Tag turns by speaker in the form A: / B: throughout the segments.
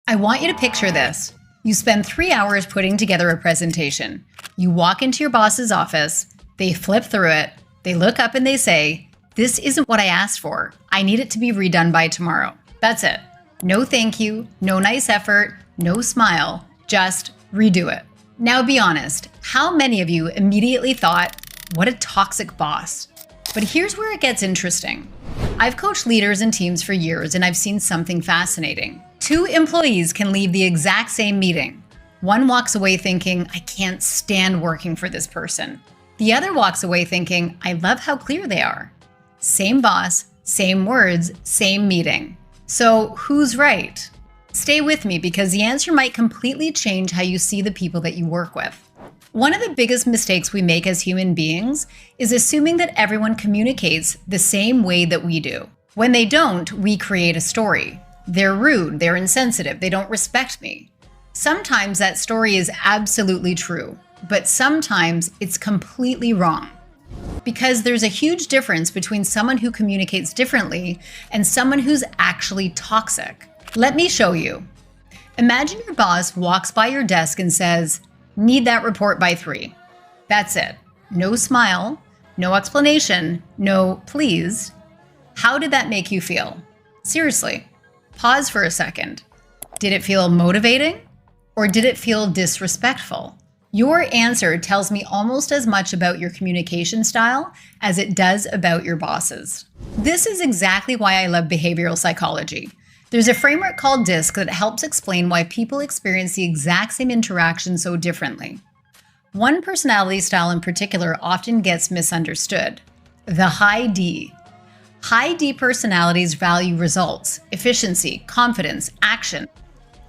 A: I want you to picture this. You spend 3 hours putting together a presentation. You walk into your boss's office, they flip through it, they look up and they say, "This isn't what I asked for. I need it to be redone by tomorrow." That's it. No thank you, no nice effort, no smile, just redo it. Now be honest, how many of you immediately thought, what a toxic boss? But here's where it gets interesting. I've coached leaders and teams for years and I've seen something fascinating. 2 employees can leave the exact same meeting. One walks away thinking, "I can't stand working for this person." The other walks away thinking, "I love how clear they are." Same boss, same words, same meeting. So who's right? Stay with me because the answer might completely change how you see the people that you work with. One of the biggest mistakes we make as human beings is assuming that everyone communicates the same way that we do. When they don't, we create a story. They're rude, they're insensitive, they don't respect me. Sometimes that story is absolutely true, but sometimes it's completely wrong. Because there's a huge difference between someone who communicates differently and someone who's actually toxic. Let me show you. Imagine your boss walks by your desk and says, "Need that report by 3. That's it. No smile, no explanation, no please. How did that make you feel? Seriously, pause for a second. Did it feel motivating or did it feel disrespectful? Your answer tells me almost as much about your communication style as it does about your boss's. This is exactly why I love behavioral psychology. There's a framework called DISC that helps explain why people experience the exact same interaction so differently. One personality style in particular often gets misunderstood: the high D. High D personalities value results, efficiency, confidence, action.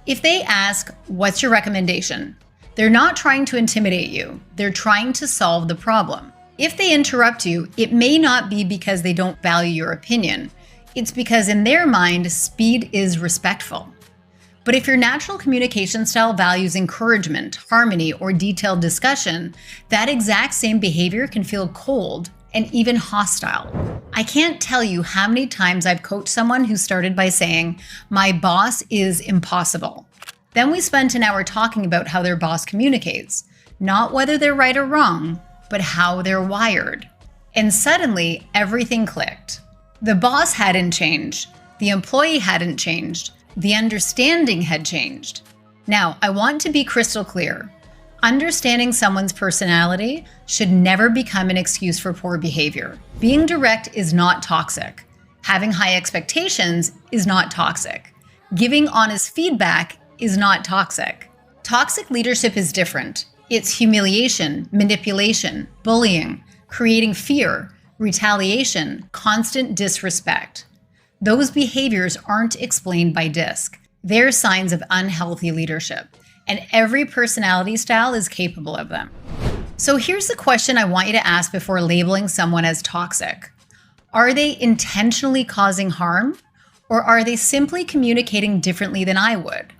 A: If they ask, "What's your recommendation?" they're not trying to intimidate you. They're trying to solve the problem. If they interrupt you, it may not be because they don't value your opinion. It's because in their mind, speed is respectful. But if your natural communication style values encouragement, harmony, or detailed discussion, that exact same behavior can feel cold and even hostile. I can't tell you how many times I've coached someone who started by saying, "My boss is impossible." Then we spent an hour talking about how their boss communicates, not whether they're right or wrong, but how they're wired. And suddenly, everything clicked. The boss hadn't changed. The employee hadn't changed. The understanding had changed. Now, I want to be crystal clear. Understanding someone's personality should never become an excuse for poor behavior. Being direct is not toxic. Having high expectations is not toxic. Giving honest feedback is not toxic. Toxic leadership is different. It's humiliation, manipulation, bullying, creating fear, retaliation, constant disrespect. Those behaviors aren't explained by DISC. They're signs of unhealthy leadership, and every personality style is capable of them. So here's the question I want you to ask before labeling someone as toxic. Are they intentionally causing harm, or are they simply communicating differently than I would?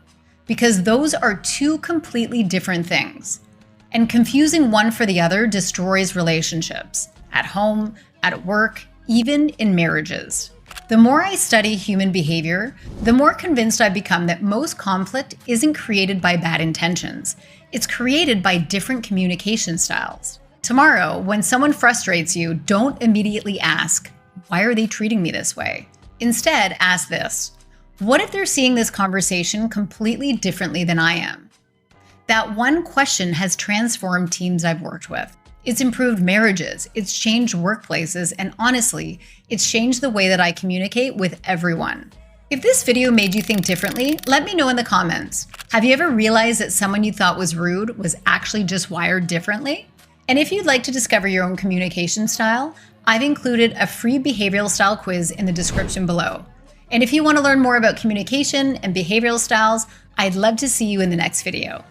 A: Because those are 2 completely different things. And confusing one for the other destroys relationships, at home, at work, even in marriages. The more I study human behavior, the more convinced I become that most conflict isn't created by bad intentions. It's created by different communication styles. Tomorrow, when someone frustrates you, don't immediately ask, "Why are they treating me this way?" Instead, ask this: what if they're seeing this conversation completely differently than I am? That one question has transformed teams I've worked with. It's improved marriages, it's changed workplaces, and honestly, it's changed the way that I communicate with everyone. If this video made you think differently, let me know in the comments. Have you ever realized that someone you thought was rude was actually just wired differently? And if you'd like to discover your own communication style, I've included a free behavioral style quiz in the description below. And if you want to learn more about communication and behavioral styles, I'd love to see you in the next video.